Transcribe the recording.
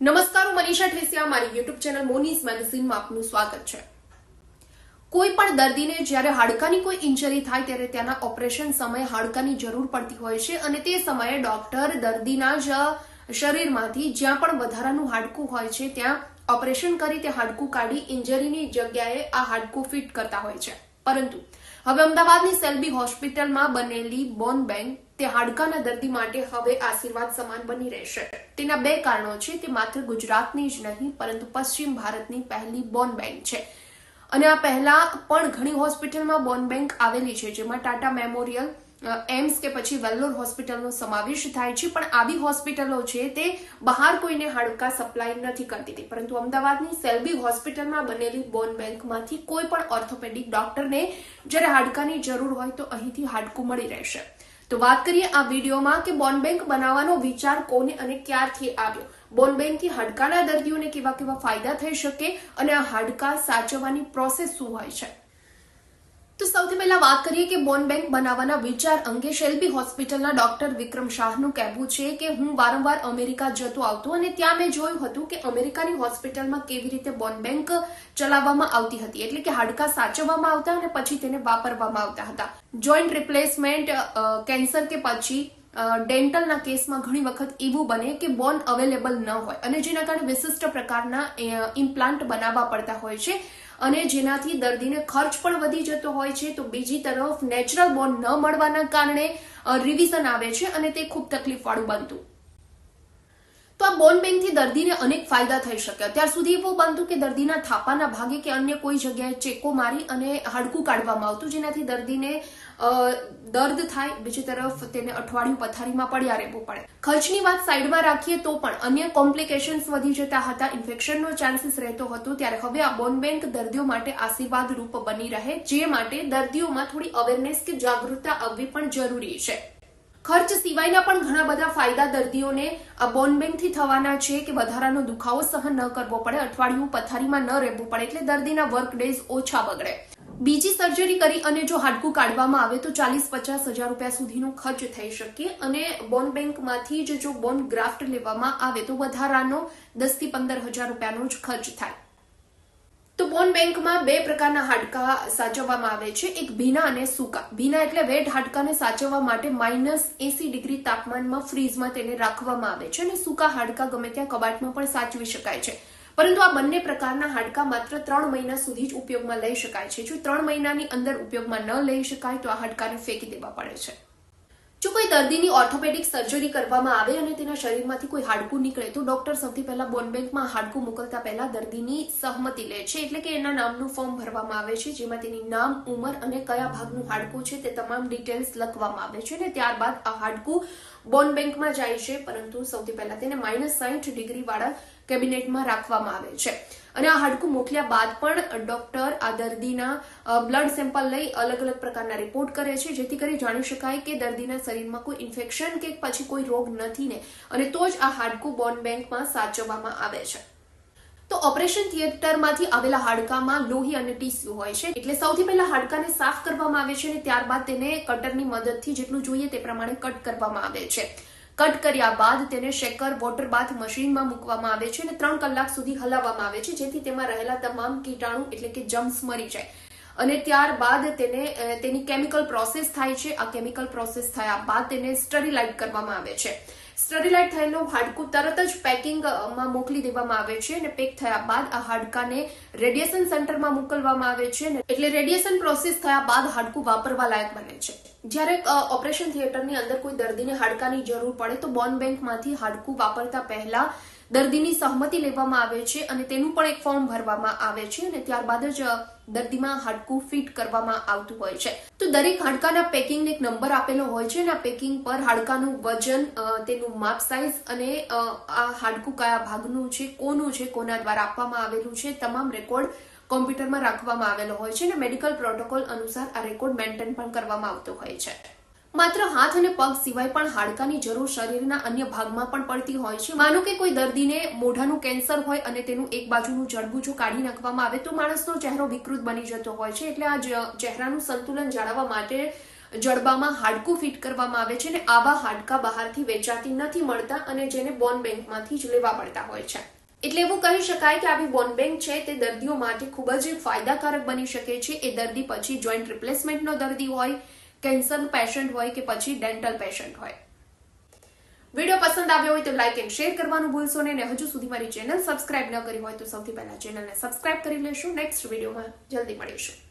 નમસ્કાર, હું મનીષા ઠેસિયા. મારી યુટ્યુબ ચેનલ મોનીઝ મેગેઝીનમાં આપનું સ્વાગત છે. કોઈ પણ દર્દીને જ્યારે હાડકાની કોઈ ઇન્જરી થાય ત્યારે ત્યાંના ઓપરેશન સમયે હાડકાની જરૂર પડતી હોય છે અને તે સમયે ડોક્ટર દર્દીના જ શરીરમાંથી જ્યાં પણ વધારાનું હાડકું હોય છે ત્યાં ઓપરેશન કરી તે હાડકું કાઢી ઇન્જરીની જગ્યાએ આ હાડકું ફિટ કરતા હોય છે. પરંતુ હવે અમદાવાદની સેલ્બી હોસ્પિટલમાં બનેલી બોન બેંક તે હાડકાના દર્દી માટે હવે આશીર્વાદ સમાન બની રહેશે. તેના બે કારણો છે. તે માત્ર ગુજરાતની જ નહીં પરંતુ પશ્ચિમ ભારતની પહેલી બોન બેંક છે અને આ પહેલા પણ ઘણી હોસ્પિટલમાં બોન બેંક આવેલી છે, જેમાં ટાટા મેમોરિયલ, એમ્સ કે પછી વેલ્લોર હોસ્પિટલનો સમાવેશ થાય છે. પણ આવી હોસ્પિટલો છે તે બહાર કોઈને હાડકા સપ્લાય નથી કરતી, પરંતુ અમદાવાદની સેલ્બી હોસ્પિટલમાં બનેલી બોન બેંકમાંથી કોઈ પણ ઓર્થોપેડિક ડોક્ટરને જ્યારે હાડકાની જરૂર હોય તો અહીંથી હાડકું મળી રહેશે. તો વાત કરીએ આ વિડીયોમાં કે બોન બેંક બનાવવાનો વિચાર કોને અને ક્યારથી આવ્યો, બોન બેંકથી હાડકાના દર્દીઓને કેવા કેવા ફાયદા થઈ શકે અને આ હાડકા સાચવવાની પ્રોસેસ શું હોય છે. તો સૌથી પહેલા વાત કરીએ કે બોન બેંક બનાવવાના વિચાર અંગે શેલ્બી હોસ્પિટલના ડોક્ટર વિક્રમ શાહનું કહેવું છે કે હું વારંવાર અમેરિકા જતો આવતો અને ત્યાં મેં જોયું હતું કે અમેરિકાની હોસ્પિટલમાં કેવી રીતે બોન બેંક ચલાવવામાં આવતી હતી, એટલે કે હાડકા સાચવવામાં આવતા અને પછી તેને વાપરવામાં આવતા હતા. જોઈન્ટ રિપ્લેસમેન્ટ, કેન્સર કે પછી ડેન્ટલના કેસમાં ઘણી વખત એવું બને કે બોન અવેલેબલ ન હોય અને જેના કારણે વિશિષ્ટ પ્રકારના ઇમ્પ્લાન્ટ બનાવવા પડતા હોય છે અને જેનાથી દર્દીને ખર્ચ પણ વધી જતો હોય છે. તો બીજી તરફ નેચરલ બોન ન મળવાના કારણે રિવિઝન આવે છે અને તે ખૂબ તકલીફવાળું બનતું. તો આ બોન બેંકથી દર્દીને અનેક ફાયદા થઈ શકે. અત્યાર સુધી એવું બનતું કે દર્દીના થાપાના ભાગે કે અન્ય કોઈ જગ્યાએ ચેકો મારી અને હાડકું કાઢવામાં આવતું, જેનાથી દર્દીને દર્દ થાય. બીજી તરફ તેને અઠવાડિયું પથારીમાં પડ્યા રહેવું પડે. ખર્ચની વાત સાઈડમાં રાખીએ તો પણ અન્ય કોમ્પ્લિકેશન્સ વધી જતા હતા, ઇન્ફેક્શનનો ચાન્સીસ રહેતો હતો. ત્યારે હવે આ બોન બેંક દર્દીઓ માટે આશીર્વાદ રૂપ બની રહે, જે માટે દર્દીઓમાં થોડી અવેરનેસ કે જાગૃતતા આવવી પણ જરૂરી છે. ખર્ચ સિવાયના પણ ઘણા બધા ફાયદા દર્દીઓને આ બોન બેંકથી થવાના છે કે વધારાનો દુખાવો સહન ન કરવો પડે, અઠવાડિયું પથારીમાં ન રહેવું પડે, એટલે દર્દીના વર્ક ડેઝ ઓછા બગડે. બીજી સર્જરી કરી અને જો હાડકું કાઢવામાં આવે તો 40-50 હજાર રૂપિયા સુધીનો ખર્ચ થઈ શકે અને બોન બેંકમાંથી જ જો બોન ગ્રાફ્ટ લેવામાં આવે તો વધારાનો 10 થી 15 હજાર રૂપિયાનો જ ખર્ચ થાય. તો બોન બેંકમાં બે પ્રકારના હાડકા સાચવવામાં આવે છે, એક ભીના અને સૂકા. ભીના એટલે વેટ હાડકાને સાચવવા માટે -80 ડિગ્રી તાપમાનમાં ફ્રીઝમાં તેને રાખવામાં આવે છે અને સૂકા હાડકા ગમે ત્યાં કબાટમાં પણ સાચવી શકાય છે. પરંતુ આ બંને પ્રકારના હાડકા માત્ર 3 મહિના સુધી જ ઉપયોગમાં લઈ શકાય છે. જો 3 મહિનાની અંદર ઉપયોગમાં ન લઈ શકાય તો આ હાડકાને ફેંકી દેવા પડે છે. જો કોઈ દર્દીની ઓર્થોપેડિક સર્જરી કરવામાં આવે અને તેના શરીરમાંથી કોઈ હાડકું નીકળે તો ડોક્ટર સૌથી પહેલા બોન બેંકમાં હાડકું મોકલતા પહેલા દર્દીની સહમતિ લે છે, એટલે કે એના નામનું ફોર્મ ભરવામાં આવે છે, જેમાં તેની નામ, ઉંમર અને કયા ભાગનું હાડકું છે તે તમામ ડિટેલ્સ લખવામાં આવે છે અને ત્યારબાદ આ હાડકું બોન બેંકમાં જાય છે. પરંતુ સૌથી પહેલા તેને -60 ડિગ્રી વાળા કેબિનેટમાં રાખવામાં આવે છે અને આ હાડકું મોકલ્યા બાદ પણ ડોક્ટર આ દર્દીના બ્લડ સેમ્પલ લઈ અલગ અલગ પ્રકારના રિપોર્ટ કરે છે, જેથી કરી જાણી શકાય કે દર્દીના શરીરમાં કોઈ ઇન્ફેક્શન કે પછી કોઈ રોગ નથી ને, અને તો જ આ હાડકું બોન બેંકમાં સાચવવામાં આવે છે. તો ઓપરેશન થિયેટરમાંથી આવેલા હાડકામાં લોહી અને ટીસ્યુ હોય છે, એટલે સૌથી પહેલા હાડકાને સાફ કરવામાં આવે છે અને ત્યારબાદ તેને કટરની મદદથી જેટલું જોઈએ તે પ્રમાણે કટ કરવામાં આવે છે. કટ કર્યા બાદ તેને શેકર વોટર બાથ મશીનમાં મૂકવામાં આવે છે અને 3 કલાક સુધી હલાવવામાં આવે છે, જેથી તેમાં રહેલા તમામ કીટાણુ એટલે કે જમ્સ મરી જાય અને ત્યારબાદ તેની કેમિકલ પ્રોસેસ થાય છે. આ કેમિકલ પ્રોસેસ થયા બાદ તેને સ્ટરીલાઇઝ કરવામાં આવે છે. સ્ટરીલાઇઝ થયેલું હાડકું તરત જ પેકિંગમાં મોકલી દેવામાં આવે છે અને પેક થયા બાદ આ હાડકાને રેડિયેશન સેન્ટરમાં મોકલવામાં આવે છે, એટલે રેડિયેશન પ્રોસેસ થયા બાદ હાડકું વાપરવા લાયક બને છે. જ્યારે ઓપરેશન થિયેટરની અંદર કોઈ દર્દીને હાડકાની જરૂર પડે તો બોન બેંકમાંથી હાડકું વાપરતા પહેલા દર્દીની સહમતિ લેવામાં આવે છે અને તેનું પણ એક ફોર્મ ભરવામાં આવે છે અને ત્યારબાદ જ દર્દીમાં હાડકું ફિટ કરવામાં આવતું હોય છે. તો દરેક હાડકાના પેકિંગને એક નંબર આપેલો હોય છે અને આ પેકિંગ પર હાડકાનું વજન, તેનું માપ સાઇઝ અને આ હાડકું કયા ભાગનું છે, કોનું છે, કોના દ્વારા આપવામાં આવેલું છે, તમામ રેકોર્ડ કોમ્પ્યુટરમાં રાખવામાં આવેલો હોય છે અને મેડિકલ પ્રોટોકોલ અનુસાર આ રેકોર્ડ મેન્ટેન પણ કરવામાં આવતો હોય છે. માત્ર હાથ અને પગ સિવાય પણ હાડકાની જરૂર શરીરના અન્ય ભાગમાં પણ પડતી હોય છે. માનો કે કોઈ દર્દીને મોઢાનું કેન્સર હોય અને તેનું એક બાજુનું જડબું જો કાઢી નાખવામાં આવે તો માણસનો ચહેરો વિકૃત બની જતો હોય છે, એટલે આ ચહેરાનું સંતુલન જાળવવા માટે જડબામાં હાડકું ફિટ કરવામાં આવે છે અને આવા હાડકા બહારથી વેચાતી નથી મળતા અને જેને બોન બેંકમાંથી જ લેવા પડતા હોય છે. એટલે એવું કહી શકાય કે આવી બોન બેંક છે તે દર્દીઓ માટે ખૂબ જ ફાયદાકારક બની શકે છે. એ દર્દી પછી જોઈન્ટ રિપ્લેસમેન્ટનો દર્દી હોય, કેન્સરનો પેશન્ટ હોય કે પછી ડેન્ટલ પેશન્ટ હોય. વિડીયો પસંદ આવ્યો હોય તો લાઇક એન્ડ શેર કરવાનું ભૂલશો નહીં અને હજુ સુધી મારી ચેનલ સબસ્ક્રાઇબ ન કરી હોય તો સૌથી પહેલા ચેનલને સબસ્ક્રાઇબ કરી લેશો. નેક્સ્ટ વિડીયોમાં જલ્દી મળીશું.